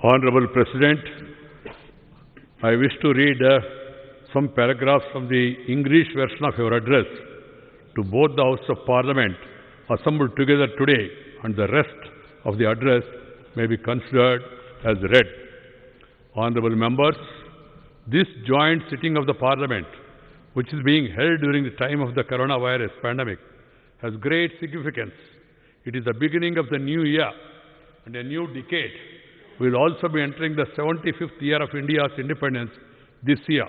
Honorable President, I wish to read some paragraphs from the English version of your address to both the Houses of Parliament assembled together today, and the rest of the address may be considered as read. Honorable members, this joint sitting of the Parliament, which is being held during the time of the coronavirus pandemic, has great significance. It is the beginning of the new year and a new decade. We will also be entering the 75th year of India's independence this year.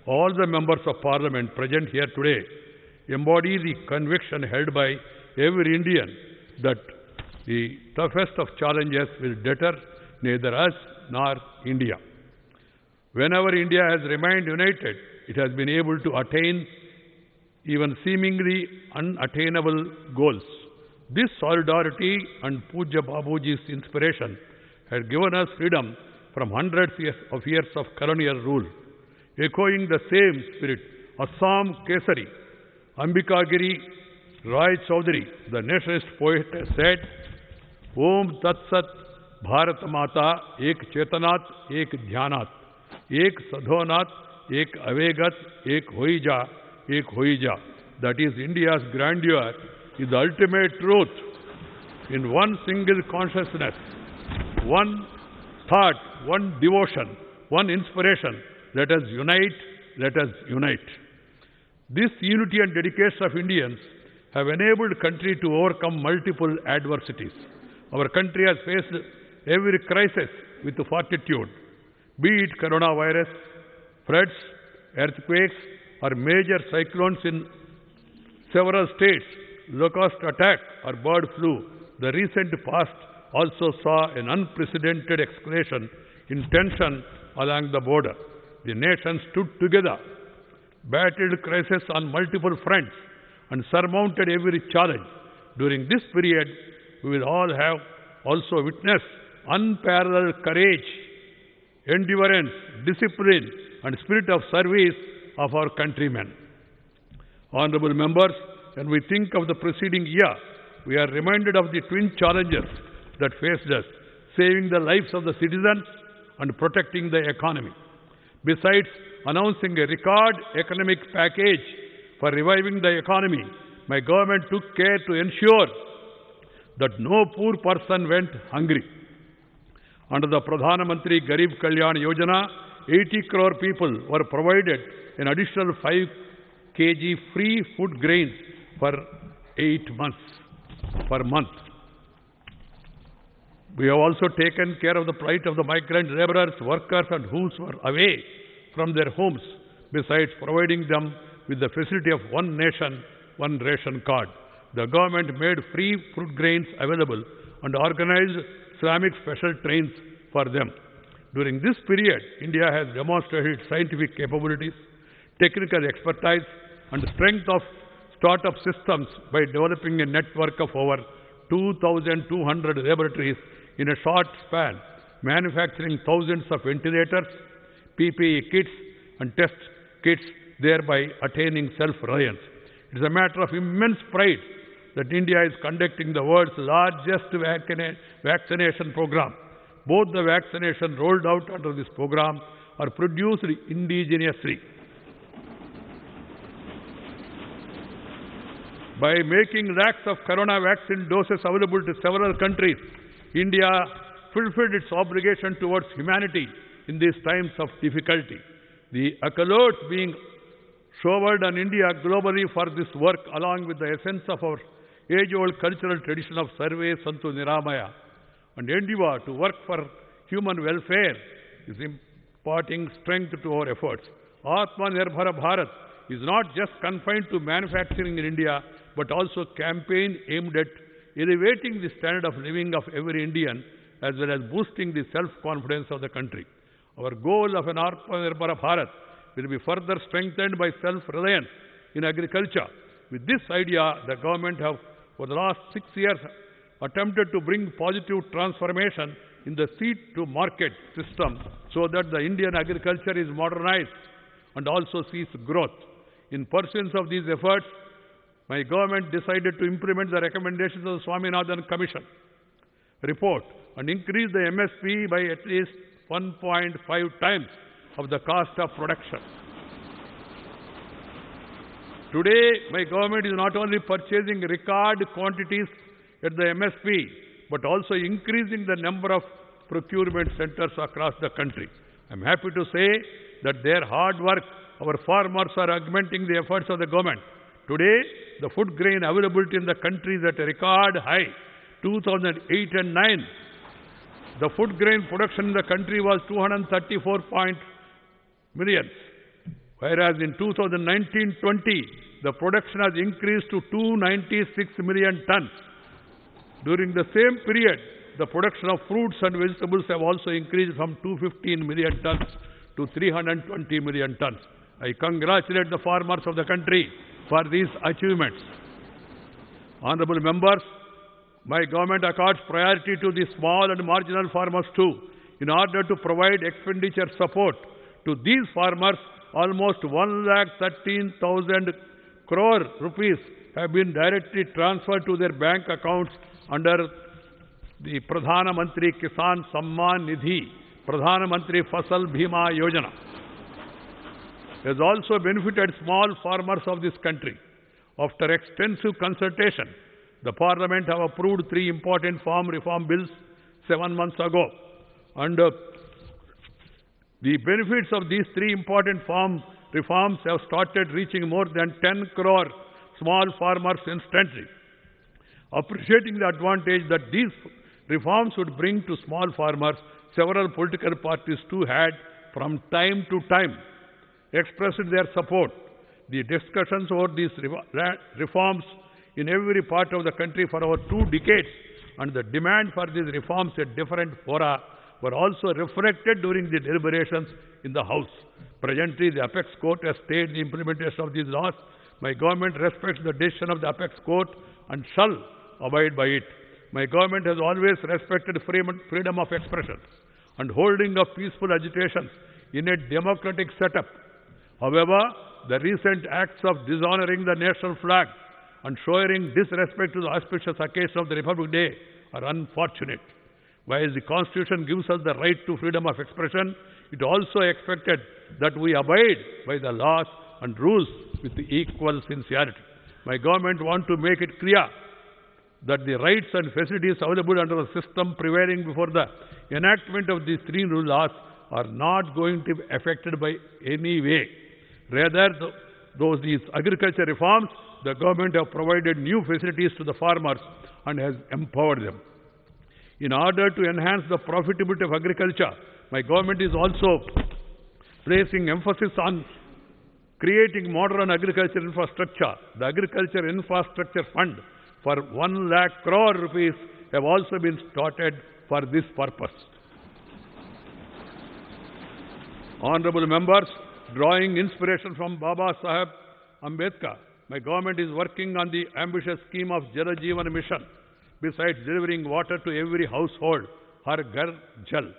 All the members of Parliament present here today embody the conviction held by every Indian that the toughest of challenges will deter neither us nor India. Whenever India has remained united, it has been able to attain even seemingly unattainable goals. This solidarity and Pujya Babuji's inspiration had given us freedom from hundreds of years of colonial rule. Echoing the same spirit, Assam Kesari, Ambika Giri Rai Chaudhary, the nationalist poet, said, Om Tat Sat Bharat Mata Ek Chetanat Ek Dhyanat Ek Sadhonat Ek Avegat Ek Hoija Ek Hoija. That is, India's grandeur is the ultimate truth in one single consciousness, one thought, one devotion, one inspiration. Let us unite, let us unite. This unity and dedication of Indians have enabled country to overcome multiple adversities. Our country has faced every crisis with fortitude, be it coronavirus, floods, earthquakes, or major cyclones in several states, locust attack or bird flu. The recent past also saw an unprecedented escalation in tension along the border. The nation stood together, battled crisis on multiple fronts, and surmounted every challenge. During this period, we will all have also witnessed unparalleled courage, endurance, discipline, and spirit of service of our countrymen. Honorable members, when we think of the preceding year, we are reminded of the twin challenges that faced us: saving the lives of the citizens and protecting the economy. Besides announcing a record economic package for reviving the economy, my government took care to ensure that no poor person went hungry. Under the Pradhana Mantri Garib Kalyan Yojana, 80 crore people were provided an additional 5 kg free food grains for 8 months per month. We have also taken care of the plight of the migrant laborers, workers, and who were away from their homes, besides providing them with the facility of one nation, one ration card. The government made free fruit grains available and organized Islamic special trains for them. During this period, India has demonstrated scientific capabilities, technical expertise, and strength of startup systems by developing a network of over 2,200 laboratories in a short span, manufacturing thousands of ventilators, PPE kits, and test kits, thereby attaining self-reliance. It is a matter of immense pride that India is conducting the world's largest vaccination program. Both the vaccinations rolled out under this program are produced indigenously. By making lakhs of corona vaccine doses available to several countries, India fulfilled its obligation towards humanity in these times of difficulty. The accolades being showered on India globally for this work, along with the essence of our age-old cultural tradition of Sarve Santu Niramaya and endeavor to work for human welfare, is imparting strength to our efforts. Atmanirbhar Bharat is not just confined to manufacturing in India, but also campaign aimed at elevating the standard of living of every Indian, as well as boosting the self-confidence of the country. Our goal of an Atmanirbhar Bharat will be further strengthened by self-reliance in agriculture. With this idea, the government have, for the last 6 years, attempted to bring positive transformation in the seed-to-market system so that the Indian agriculture is modernized and also sees growth. In pursuance of these efforts, my government decided to implement the recommendations of the Swaminathan Commission report and increase the MSP by at least 1.5 times of the cost of production. Today, my government is not only purchasing record quantities at the MSP, but also increasing the number of procurement centers across the country. I am happy to say that their hard work, our farmers are augmenting the efforts of the government. Today, the food grain availability in the country is at a record high, 2008 and 9. The food grain production in the country was 234 million, whereas in 2019-20, the production has increased to 296 million tons. During the same period, the production of fruits and vegetables have also increased from 215 million tons to 320 million tons. I congratulate the farmers of the country for these achievements. Honorable members, my government accords priority to the small and marginal farmers too. In order to provide expenditure support to these farmers, almost 1,13,000 crore rupees have been directly transferred to their bank accounts under the Pradhana Mantri Kisan Samman Nidhi, Pradhana Mantri Fasal Bhima Yojana. Has also benefited small farmers of this country. After extensive consultation, the Parliament have approved 3 important farm reform bills 7 months ago. And the benefits of these 3 important farm reforms have started reaching more than 10 crore small farmers instantly. Appreciating the advantage that these reforms would bring to small farmers, several political parties too had, from time to time, expressed their support. The discussions over these reforms in every part of the country for over 2 decades and the demand for these reforms at different fora were also reflected during the deliberations in the House. Presently, the Apex Court has stayed the implementation of these laws. My government respects the decision of the Apex Court and shall abide by it. My government has always respected freedom of expression and holding of peaceful agitations in a democratic setup. However, the recent acts of dishonoring the national flag and showing disrespect to the auspicious occasion of the Republic Day are unfortunate. While the Constitution gives us the right to freedom of expression, it also expected that we abide by the laws and rules with equal sincerity. My government wants to make it clear that the rights and facilities available under the system prevailing before the enactment of these 3 new laws are not going to be affected by any way. Rather, these agriculture reforms, the government have provided new facilities to the farmers and has empowered them. In order to enhance the profitability of agriculture, my government is also placing emphasis on creating modern agriculture infrastructure. The Agriculture Infrastructure Fund for 1 lakh crore rupees have also been started for this purpose. Honorable members, drawing inspiration from Baba Saheb Ambedkar, my government is working on the ambitious scheme of Jal Jeevan Mission. Besides delivering water to every household, Har Ghar Jal,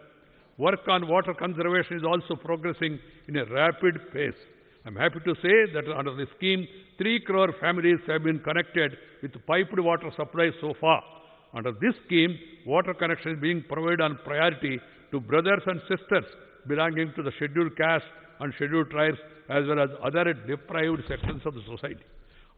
work on water conservation is also progressing in a rapid pace. I am happy to say that under the scheme, 3 crore families have been connected with piped water supply so far. Under this scheme, water connection is being provided on priority to brothers and sisters belonging to the scheduled caste and scheduled tribes as well as other deprived sections of the society.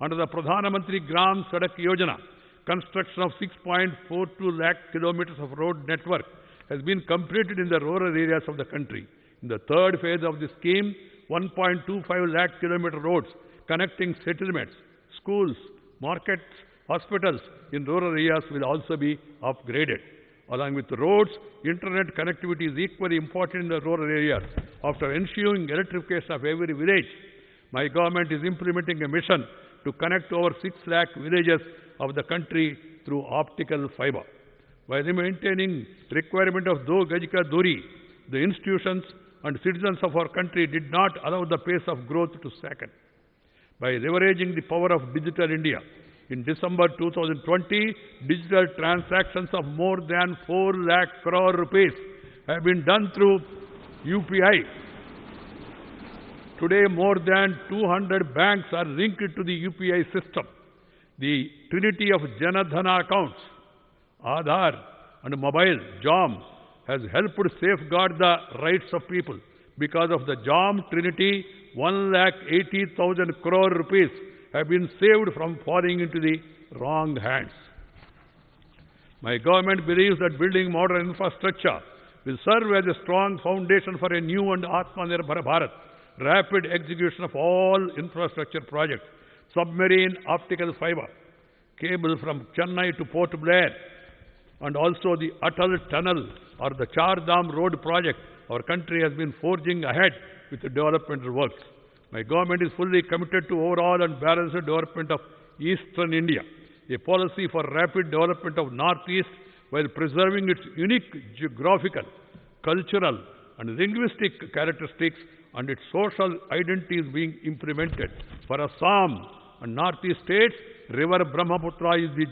Under the Pradhana Mantri Gram Sadak Yojana, construction of 6.42 lakh kilometers of road network has been completed in the rural areas of the country. In the 3rd phase of the scheme, 1.25 lakh kilometer roads connecting settlements, schools, markets, hospitals in rural areas will also be upgraded. Along with the roads, internet connectivity is equally important in the rural areas. After ensuring electrification of every village, my government is implementing a mission to connect over 6 lakh villages of the country through optical fiber. While maintaining requirement of Do Gaj Ka Duri, the institutions and citizens of our country did not allow the pace of growth to slacken. By leveraging the power of Digital India, in December 2020, digital transactions of more than 4 lakh crore rupees have been done through UPI. Today, more than 200 banks are linked to the UPI system. The trinity of Jana Dhana accounts, Aadhaar, and mobile, JOM, has helped safeguard the rights of people. Because of the JOM Trinity, 1,80,000 crore rupees have been saved from falling into the wrong hands. My government believes that building modern infrastructure will serve as a strong foundation for a new and Atmanirbhar Bharat. Rapid execution of all infrastructure projects, submarine optical fiber, cable from Chennai to Port Blair, and also the Atal Tunnel or the Char Dham Road project, our country has been forging ahead with the developmental works. My government is fully committed to overall and balanced development of Eastern India, a policy for rapid development of Northeast while preserving its unique geographical, cultural and linguistic characteristics and its social identity is being implemented. For Assam and Northeast states, River Brahmaputra is the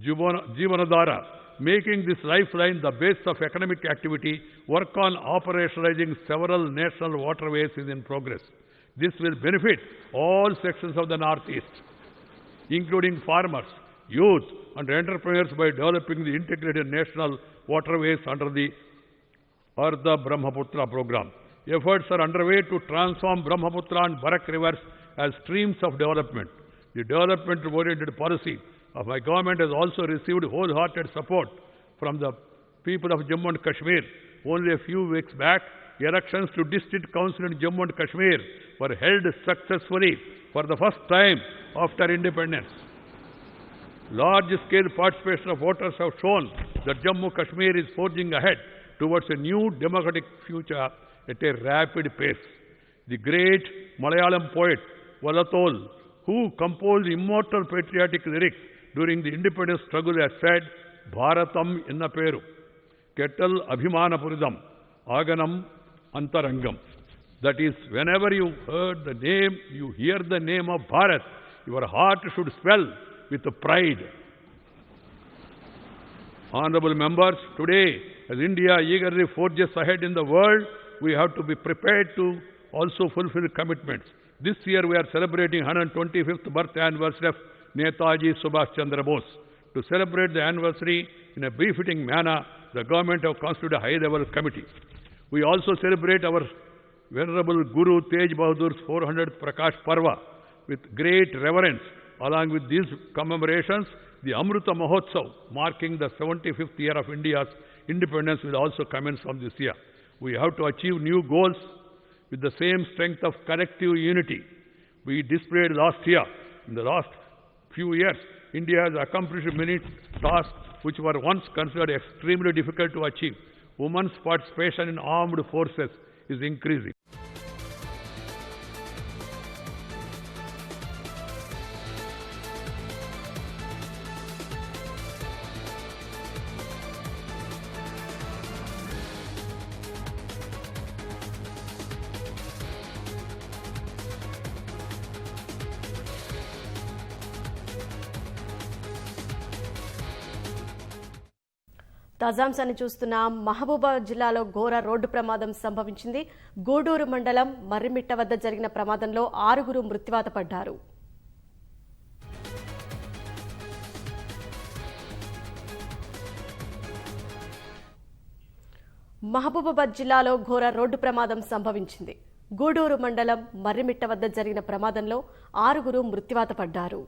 Jivanadhara, making this lifeline the base of economic activity. Work on operationalizing several national waterways is in progress. This will benefit all sections of the Northeast, including farmers, youth and entrepreneurs by developing the integrated national waterways under the Ardha Brahmaputra program. Efforts are underway to transform Brahmaputra and Barak rivers as streams of development. The development-oriented policy of my government has also received wholehearted support from the people of Jammu and Kashmir. Only a few weeks back, elections to District Council in Jammu and Kashmir were held successfully for the first time after independence. Large-scale participation of voters have shown that Jammu Kashmir is forging ahead towards a new democratic future at a rapid pace. The great Malayalam poet Vallathol, who composed immortal patriotic lyrics during the independence struggle, has said, Bharatam inna peru, kettal abhimanapuridam, aganam antarangam. That is, whenever you hear the name of Bharat, your heart should swell with pride. Honorable members, today, as India eagerly forges ahead in the world, we have to be prepared to also fulfill commitments. This year we are celebrating 125th birth anniversary of Netaji Subhash Chandra Bose. To celebrate the anniversary in a befitting manner, the government have constituted a high-level committee. We also celebrate our Venerable Guru Tej Bahadur's 400th Prakash Parva with great reverence. Along with these commemorations, the Amrita Mahotsav, marking the 75th year of India's independence, will also commence from this year. We have to achieve new goals with the same strength of collective unity we displayed last year. In the last few years, India has accomplished many tasks which were once considered extremely difficult to achieve. Women's participation in armed forces is increasing. తాజాంశాన్ని చూస్తున్నాం. మహబూబాబాద్ జిల్లాలో ఘోర road ప్రమాదం సంభవించింది. గూడూరు మండలం మర్రిమిట్ట వద్ద జరిగిన ప్రమాదంలో 6 మృత్యువాత పడ్డారు. మహబూబాబాద్ జిల్లాలో ఘోర రోడ్డు ప్రమాదం సంభవించింది. గూడూరు మండలం మర్రిమిట్ట వద్ద జరిగిన ప్రమాదంలో 6 మృత్యువాత పడ్డారు.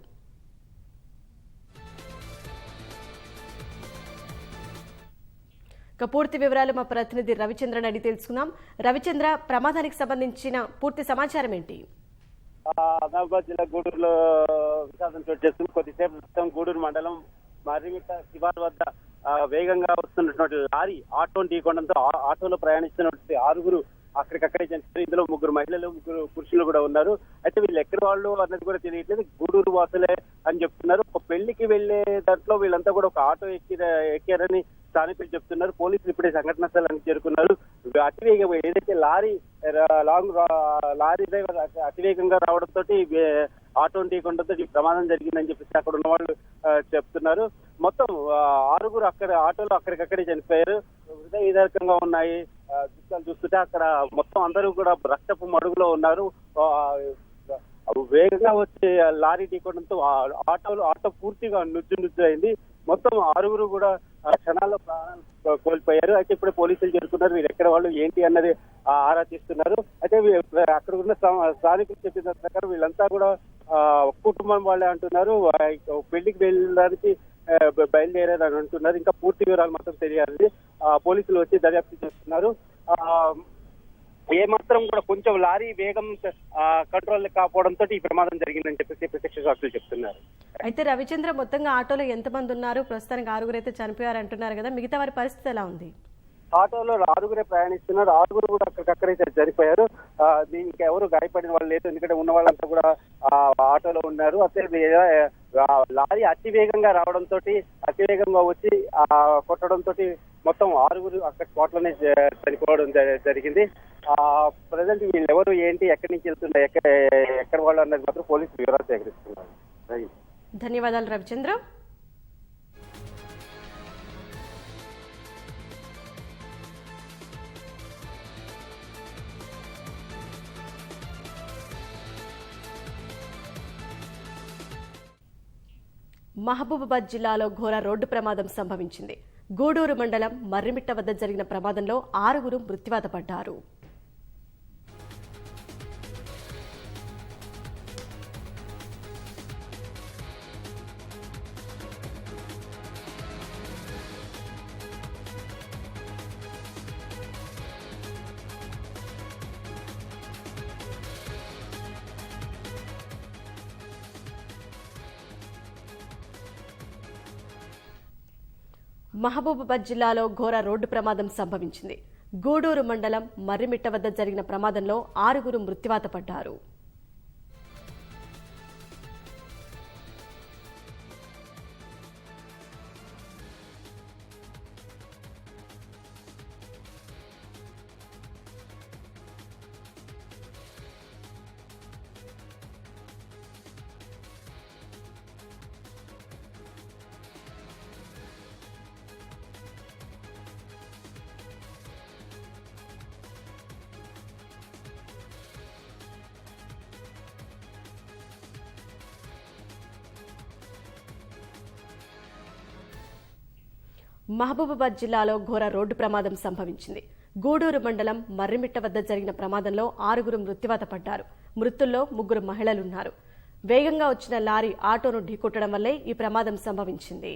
పూర్తి వివరాలు మా ప్రతినిధి రవిచంద్రన్ అడిగి తెలుసుకుందాం. రవిచంద్ర, ప్రమాదానికి సంబంధించిన పూర్తి సమాచారం ఏంటి? మహబూబాబాద్ జిల్లా గూడూరులో విషాదం చోటు చేస్తుంది. కొద్దిసేపు క్రితం గూడూరు మండలం మర్రిమిట్ట శివారు వద్ద వేగంగా వస్తున్నటువంటి లారీ ఆటోను ఢీకొనడంతో ఆటోలో ప్రయాణిస్తున్నటువంటి 6 అక్కడికక్కడే చనిపోయారు. ఇందులో 3 మహిళలు 3 పురుషులు కూడా ఉన్నారు. అయితే వీళ్ళు ఎక్కడి వాళ్ళు అన్నది కూడా తెలియట్లేదు. గూడూరు వాసులే అని చెప్తున్నారు. ఒక పెళ్లికి వెళ్లే దాంట్లో వీళ్ళంతా కూడా ఒక ఆటో ఎక్కారని స్థానికులు చెప్తున్నారు. పోలీసులు ఇప్పుడే సంఘటన స్థలానికి చేరుకున్నారు. అతివేగంగా ఏదైతే లారీ డ్రైవర్ అతివేగంగా రావడంతో ఆటోను ఢీకొనడంతో ఈ ప్రమాదం జరిగిందని చెప్పేసి అక్కడ ఉన్న వాళ్ళు చెప్తున్నారు. మొత్తం 6 అక్కడ ఆటోలో అక్కడికక్కడే చనిపోయారు. హృదయ విదారకంగా ఉన్నాయి దృశ్యాలు చూస్తుంటే. అక్కడ మొత్తం అందరూ కూడా రక్తపు మడుగులో ఉన్నారు. వేగంగా వచ్చి లారీ ఢీకొనడంతో ఆటో పూర్తిగా నుజ్జు అయింది. మొత్తం 6 కూడా క్షణాల్లో ప్రాణాలు కోల్పోయారు. అయితే ఇప్పుడు పోలీసులు చేరుకున్నారు, వీరు ఎక్కడ వాళ్ళు ఏంటి అన్నది ఆరా తీస్తున్నారు. అయితే అక్కడ ఉన్న స్థానికులు చెప్పిన ప్రకారం వీళ్ళంతా కూడా కుటుంబం వాళ్ళే అంటున్నారు. పెళ్లికి వెళ్ళడానికి బయలుదేరారు అని అంటున్నారు. ఇంకా పూర్తి వివరాలు మాత్రం తెలియాలి. పోలీసులు వచ్చి దర్యాప్తు చేస్తున్నారు. ఏమాత్రం కూడా కొంచెం లారీ వేగం కంట్రోల్ కాకపోవడంతో ఈ ప్రమాదం జరిగిందని చెప్పేసి ప్రత్యక్ష సాక్షులు చెప్తున్నారు. అయితే రవిచంద్ర, మొత్తంగా ఆటోలో ఎంతమంది ఉన్నారు? ప్రస్తుతానికి 6 అయితే చనిపోయారు అంటున్నారు కదా, మిగతా వారి పరిస్థితి ఎలా ఉంది? ఆటోలో 6 ప్రయాణిస్తున్నారు. 6 కూడా అక్కడికక్కడైతే చనిపోయారు. దీనికి ఎవరు గాయపడిన వాళ్ళు లేదు, ఎందుకంటే ఉన్న వాళ్ళంతా కూడా ఆటోలో ఉన్నారు. అయితే లారీ అతి వేగంగా రావడంతో, అతి వేగంగా వచ్చి కొట్టడంతో మొత్తం 6 అక్కడ స్పాట్లోనే చనిపోవడం జరిగింది. ప్రజెంట్ వీళ్ళెవరు ఏంటి, ఎక్కడి నుంచి వెళ్తున్నారు, ఎక్కడ వాళ్ళు అన్నది మాత్రం పోలీసులు వివరాలు సేకరిస్తున్నారు. ధన్యవాదాలు రవిచంద్ర. మహబూబాబాద్ జిల్లాలో ఘోర రోడ్డు ప్రమాదం సంభవించింది. గూడూరు మండలం మర్రిమిట్ట వద్ద జరిగిన ప్రమాదంలో 6 మృత్యువాత పడ్డారు. మహబూబాబాద్ జిల్లాలో ఘోర రోడ్డు ప్రమాదం సంభవించింది. గూడూరు మండలం మర్రిమిట్ట వద్ద జరిగిన ప్రమాదంలో 6 మృత్యువాత పడ్డారు. మహబూబాబాద్ జిల్లాలో ఘోర రోడ్డు ప్రమాదం సంభవించింది. గూడూరు మండలం మర్రిమిట్ట వద్ద జరిగిన ప్రమాదంలో 6 మృత్యువాత పడ్డారు. మృతుల్లో 3 మహిళలున్నారు. వేగంగా వచ్చిన లారీ ఆటోను ఢీకొట్టడం వల్లే ఈ ప్రమాదం సంభవించింది.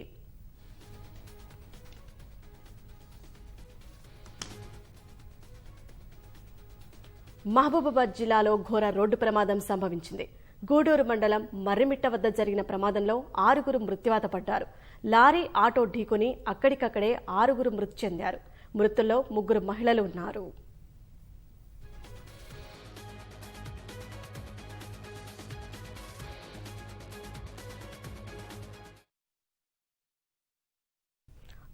మహబూబాబాద్ జిల్లాలో ఘోర రోడ్డు ప్రమాదం సంభవించింది. గూడూరు మండలం మర్రిమిట్ట వద్ద జరిగిన ప్రమాదంలో 6 మృత్యువాత పడ్డారు. లారీ ఆటో ఢీకొని అక్కడికక్కడే 6 మృతి చెందారు. మృతుల్లో 3 మహిళలు ఉన్నారు.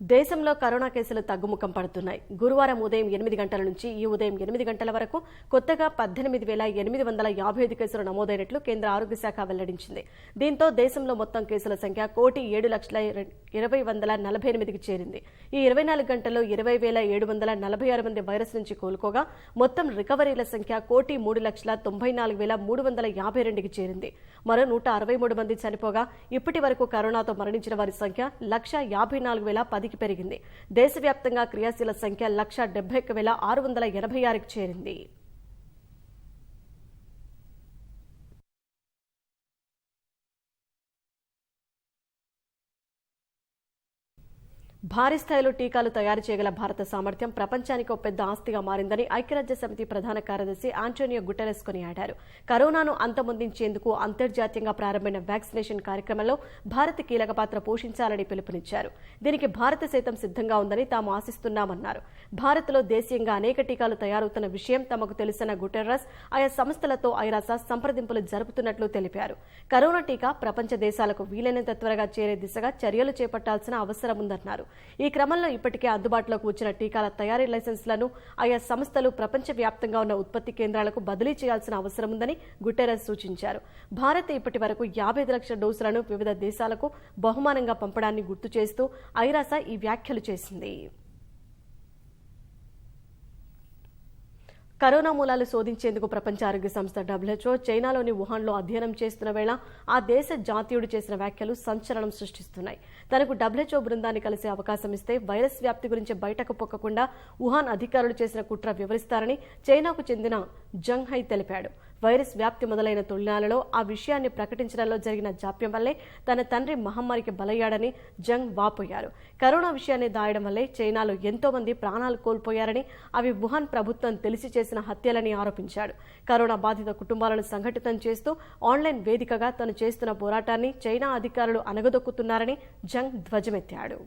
దేశంలో కరోనా కేసులు తగ్గుముఖం పడుతున్నాయి. గురువారం ఉదయం 8 గంటల నుంచి ఈ ఉదయం 8 గంటల వరకు కొత్తగా 18,855 కేసులు నమోదైనట్లు కేంద్ర ఆరోగ్య శాఖ వెల్లడించింది. దీంతో దేశంలో మొత్తం కేసుల సంఖ్య 1,07,20,148కి చేరింది. ఈ 24 గంటల్లో 20,746 మంది వైరస్ నుంచి కోలుకోగా మొత్తం రికవరీల సంఖ్య 1,03,94,352కి చేరింది. మరో 163 మంది చనిపోగా ఇప్పటి వరకు కరోనాతో మరణించిన వారి సంఖ్య 1,54,010కి పెరిగింది. దేశవ్యాప్తంగా క్రియాశీల సంఖ్య 1,71,686కి చేరింది. భారీ స్థాయిలో టీకాలు తయారు చేయగల భారత సామర్థ్యం ప్రపంచానికి ఒక పెద్ద ఆస్తిగా మారిందని ఐక్యరాజ్య సమితి ప్రధాన కార్యదర్శి ఆంటోనియో గుటెరెస్ కొనియాడారు. కరోనాను అంతమొందించేందుకు అంతర్జాతీయంగా ప్రారంభమైన వ్యాక్సినేషన్ కార్యక్రమంలో భారత్ కీలక పాత్ర పోషించాలని పిలుపునిచ్చారు. దీనికి భారత్ సైతం సిద్ధంగా ఉందని తాము ఆశిస్తున్నామన్నారు. భారత్లో దేశీయంగా అనేక టీకాలు తయారవుతున్న విషయం తమకు తెలుసన్న గుటెర్రస్ ఆయా సంస్థలతో ఐరాస సంప్రదింపులు జరుపుతున్నట్లు తెలిపారు. కరోనా టీకా ప్రపంచ దేశాలకు వీలైనంత త్వరగా చేరే దిశగా చర్యలు చేపట్టాల్సిన అవసరం ఉందన్నారు. ఈ క్రమంలో ఇప్పటికే అందుబాటులోకి వచ్చిన టీకాల తయారీ లైసెన్సులను ఆయా సంస్థలు ప్రపంచవ్యాప్తంగా ఉన్న ఉత్పత్తి కేంద్రాలకు బదిలీ చేయాల్సిన అవసరం ఉందని గుటెరస్ సూచించారు. భారత్ ఇప్పటి వరకు 55 లక్షల డోసులను వివిధ దేశాలకు బహుమానంగా పంపడాన్ని గుర్తు చేస్తూ ఐరాస ఈ వ్యాఖ్యలు చేసింది. కరోనా మూలాలు శోధించేందుకు ప్రపంచ ఆరోగ్య సంస్థ WHO చైనాలోని వుహాన్లో అధ్యయనం చేస్తున్న వేళ ఆ దేశ జాతీయుడు చేసిన వ్యాఖ్యలు సంచలనం సృష్టిస్తున్నాయి. తనకు WHO బృందాన్ని కలిసే అవకాశం ఇస్తే వైరస్ వ్యాప్తి గురించి బయటకు పొక్కకుండా వుహాన్ అధికారులు చేసిన కుట్ర వివరిస్తారని చైనాకు చెందిన జంగ్ హై తెలిపాడు. వైరస్ వ్యాప్తి మొదలైన తొలినాళ్లలో ఆ విషయాన్ని ప్రకటించడంలో జరిగిన జాప్యం వల్లే తన తండ్రి మహమ్మారికి బలయ్యాడని జంగ్ వాపోయారు. కరోనా విషయాన్ని దాయడం వల్లే చైనాలో ఎంతో మంది ప్రాణాలు కోల్పోయారని, అవి వుహాన్ ప్రభుత్వం తెలిసి చేసిన హత్యలని ఆరోపించాడు. కరోనా బాధిత కుటుంబాలను సంఘటితం చేస్తూ ఆన్లైన్ వేదికగా తను చేస్తున్న పోరాటాన్ని చైనా అధికారులు అణగదొక్కుతున్నారని జంగ్ ధ్వజమెత్తాడు.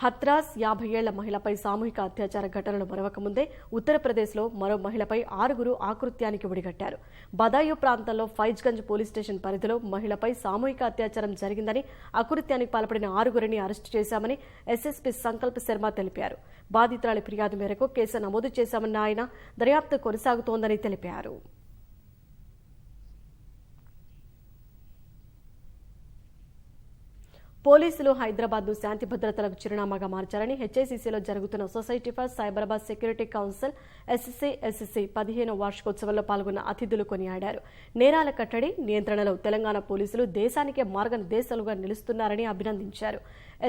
హత్రాస్ 50 ఏళ్ల మహిళపై సామూహిక అత్యాచార ఘటనలు మరవకముందే ఉత్తరప్రదేశ్లో మరో మహిళపై 6 ఆకృత్యానికి ఒడిగట్టారు. బదాయూ ప్రాంతంలో ఫైజ్గంజ్ పోలీస్ స్టేషన్ పరిధిలో మహిళపై సామూహిక అత్యాచారం జరిగిందని, అకృత్యానికి పాల్పడిన 6 అరెస్టు చేశామని ఎస్ఎస్పీ సంకల్ప్ శర్మ తెలిపారు. బాధితురాలి ఫిర్యాదు మేరకు కేసు నమోదు చేశామన్న ఆయన దర్యాప్తు కొనసాగుతోందని తెలిపారు. పోలీసులు హైదరాబాద్ను శాంతి భద్రతలకు చిరునామాగా మార్చారని హెచ్ఐసిసిలో జరుగుతున్న society for Cyberabad security council SSC 15వ వార్షికోత్సవంలో పాల్గొన్న అతిథులు కొనియాడారు. నేరాల కట్టడి నియంత్రణలో తెలంగాణ పోలీసులు దేశానికే మార్గనిర్దేశాలుగా నిలుస్తున్నారని అభినందించారు.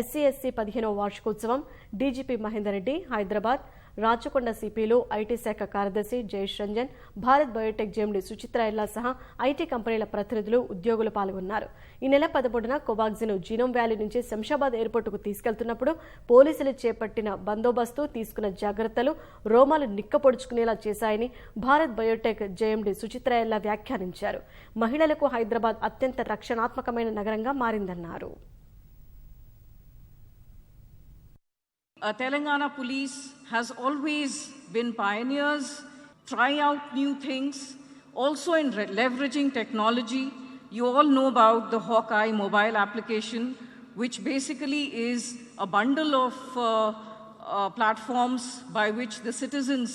SC 15వ వార్షికోత్సవం డీజీపీ మహేందర్ రెడ్డి, హైదరాబాద్ రాచకొండ సిపిలు, ఐటీ శాఖ కార్యదర్శి జయేష్ రంజన్, భారత్ బయోటెక్ జేఎండీ సుచిత్ర ఎల్లా సహా ఐటీ కంపెనీల ప్రతినిధులు, ఉద్యోగులు పాల్గొన్నారు. ఈ నెల 13న కోవాక్సిన్ జీనోమ్ వ్యాలీ నుంచి శంషాబాద్ ఎయిర్పోర్టుకు తీసుకెళ్తున్నప్పుడు పోలీసులు చేపట్టిన బందోబస్తు, తీసుకున్న జాగ్రత్తలు రోమాలు నిక్కపొడుచుకునేలా చేశాయని భారత్ బయోటెక్ జేఎండీ సుచిత్ర ఎల్లా వ్యాఖ్యానించారు. మహిళలకు హైదరాబాద్ అత్యంత రక్షణాత్మకమైన నగరంగా మారిందన్నారు. Telangana Police has always been pioneers, try out new things, also in leveraging technology. You all know about the Hawkeye mobile application, which basically is a bundle of platforms by which the citizens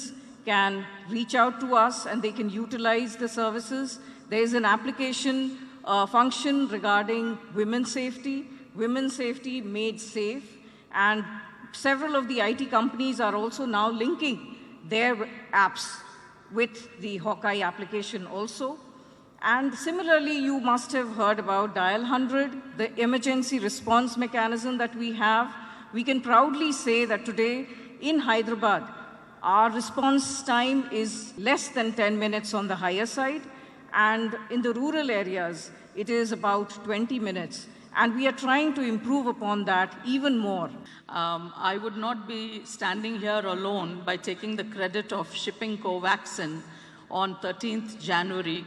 can reach out to us and they can utilize the services. There is an application function regarding women's safety made safe, and several of the IT companies are also now linking their apps with the Hawkeye application also. And similarly, you must have heard about Dial 100, the emergency response mechanism that we have. We can proudly say that today in Hyderabad, our response time is less than 10 minutes on the higher side, and in the rural areas, it is about 20 minutes. And we are trying to improve upon that even more. I would not be standing here alone by taking the credit of shipping Covaxin on 13th January,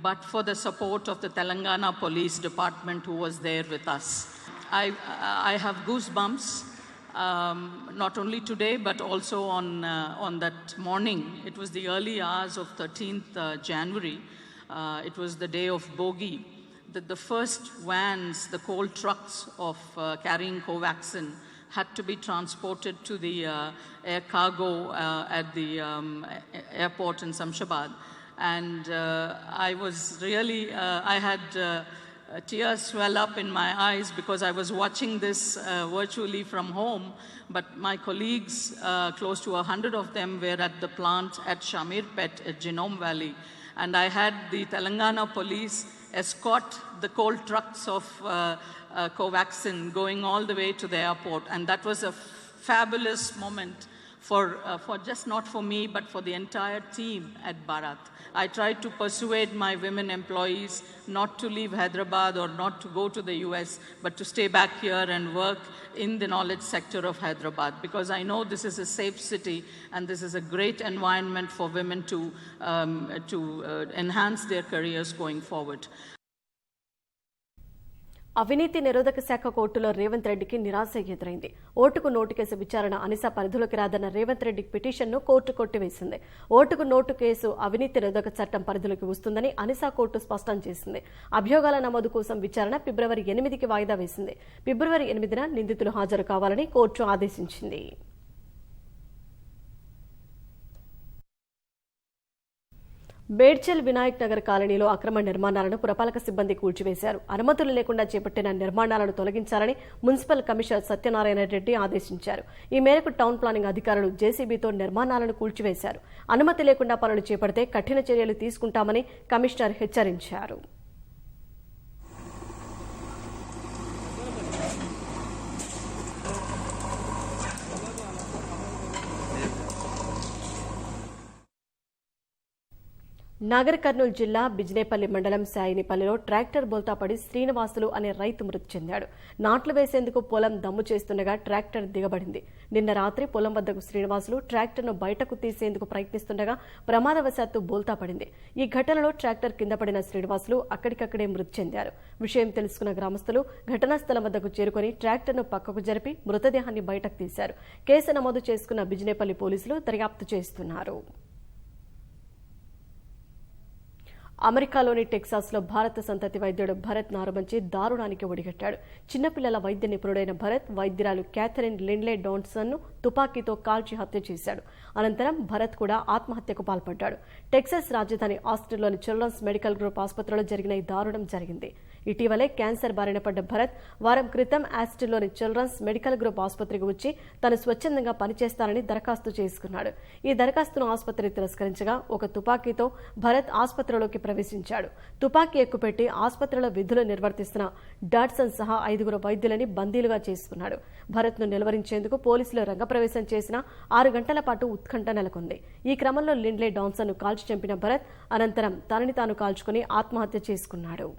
but for the support of the Telangana Police Department who was there with us. I have goosebumps, not only today, but also on that morning. It was the early hours of 13th January. It was the day of Bogi. That the first vans, the coal trucks of carrying Covaxin had to be transported to the air cargo at the airport in Samshabad. And I was really, I had tears swell up in my eyes because I was watching this virtually from home. But my colleagues, close to 100 of them, were at the plant at Shamirpet at Genome Valley. And I had the Telangana police escort the coal trucks of Covaxin going all the way to the airport. And that was a fabulous moment for just not for me, but for the entire team at Bharat. I tried to persuade my women employees not to leave Hyderabad or not to go to the US, but to stay back here and work in the knowledge sector of Hyderabad, because I know this is a safe city and this is a great environment for women to enhance their careers going forward. అవినీతి నిరోధక శాఖ కోర్టులో రేవంత్ రెడ్డికి నిరాశ ఎదురైంది. ఓటుకు note case విచారణ అనిసా పరిధిలోకి రాదన్న రేవంత్ రెడ్డి పిటిషన్ను కోర్టు కొట్టివేసింది. ఓటుకు నోటు కేసు అవినీతి నిరోధక చట్టం పరిధిలోకి వస్తుందని అనిసా కోర్టు స్పష్టం చేసింది. అభియోగాల నమోదు కోసం విచారణ ఫిబ్రవరి 8కి వాయిదా వేసింది. ఫిబ్రవరి 8న నిందితులు హాజరు కావాలని కోర్టు ఆదేశించింది. బేడ్చల్ వినాయక్ నగర్ కాలనీలో అక్రమ నిర్మాణాలను పురపాలక సిబ్బంది కూల్చివేశారు. అనుమతులు లేకుండా చేపట్టిన నిర్మాణాలను తొలగించాలని మున్సిపల్ కమిషనర్ సత్యనారాయణ రెడ్డి ఆదేశించారు. ఈ మేరకు టౌన్ ప్లానింగ్ అధికారులు జేసీబీతో నిర్మాణాలను కూల్చివేశారు. అనుమతి లేకుండా పనులు చేపడితే కఠిన చర్యలు తీసుకుంటామని కమిషనర్ హెచ్చరించారు. నాగర్ కర్నూలు జిల్లా బిజినేపల్లి మండలం సాయినిపల్లిలో ట్రాక్టర్ బోల్తాపడి శ్రీనివాసులు అనే రైతు మృతి చెందాడు. నాట్లు వేసేందుకు పొలం దమ్ము చేస్తుండగా ట్రాక్టర్ దిగబడింది. నిన్న రాత్రి పొలం వద్దకు శ్రీనివాసులు ట్రాక్టర్ను బయటకు తీసేందుకు ప్రయత్నిస్తుండగా ప్రమాదవశాత్తు బోల్తా పడింది. ఈ ఘటనలో ట్రాక్టర్ కింద పడిన శ్రీనివాసులు అక్కడికక్కడే మృతి చెందారు. విషయం తెలుసుకున్న గ్రామస్తులు ఘటనా స్థలం వద్దకు చేరుకుని ట్రాక్టర్ను పక్కకు జరిపి మృతదేహాన్ని బయటకు తీశారు. కేసు నమోదు చేసుకున్న బిజినేపల్లి పోలీసులు దర్యాప్తు చేస్తున్నారు. అమెరికాలోని టెక్సాస్లో భారత సంతతి వైద్యుడు భరత్ నారుమంచి దారుణానికి ఒడిగట్టాడు. చిన్నపిల్లల వైద్య నిపుణుడైన భరత్ వైద్యురాలు క్యాథరిన్ లిండ్లే డాన్సన్ను తుపాకీతో కాల్చి హత్య చేశాడు. అనంతరం భరత్ కూడా ఆత్మహత్యకు పాల్పడ్డాడు. టెక్సాస్ రాజధాని ఆస్టిన్లోని చిల్డ్రన్స్ మెడికల్ గ్రూప్ ఆసుపత్రిలో జరిగిన ఈ దారుణం జరిగింది. ఇటీవలే క్యాన్సర్ బారిన పడ్డ భరత్ వారం క్రితం ఆస్టిన్లోని చిల్డ్రన్స్ మెడికల్ గ్రూప్ ఆసుపత్రికి వచ్చి తను స్వచ్ఛందంగా పనిచేస్తానని దరఖాస్తు చేసుకున్నాడు. ఈ దరఖాస్తును ఆసుపత్రి తిరస్కరించగా ఒక తుపాకీతో భరత్ ఆసుపత్రిలోకి ప్రవేశించాడు. తుపాకీ ఎక్కుపెట్టి ఆసుపత్రిలో విధులు నిర్వర్తిస్తున్న డాట్సన్ సహా 5 వైద్యులని బందీలుగా చేసుకున్నాడు. భరత్ ను నిలువరించేందుకు పోలీసులు రంగప్రవేశం చేసిన 6 గంటల పాటు ఉత్కంఠ నెలకొంది. ఈ క్రమంలో లిండ్లే డాన్సన్ ను కాల్చి చంపిన భరత్ అనంతరం తనని తాను కాల్చుకుని ఆత్మహత్య చేసుకున్నాడు.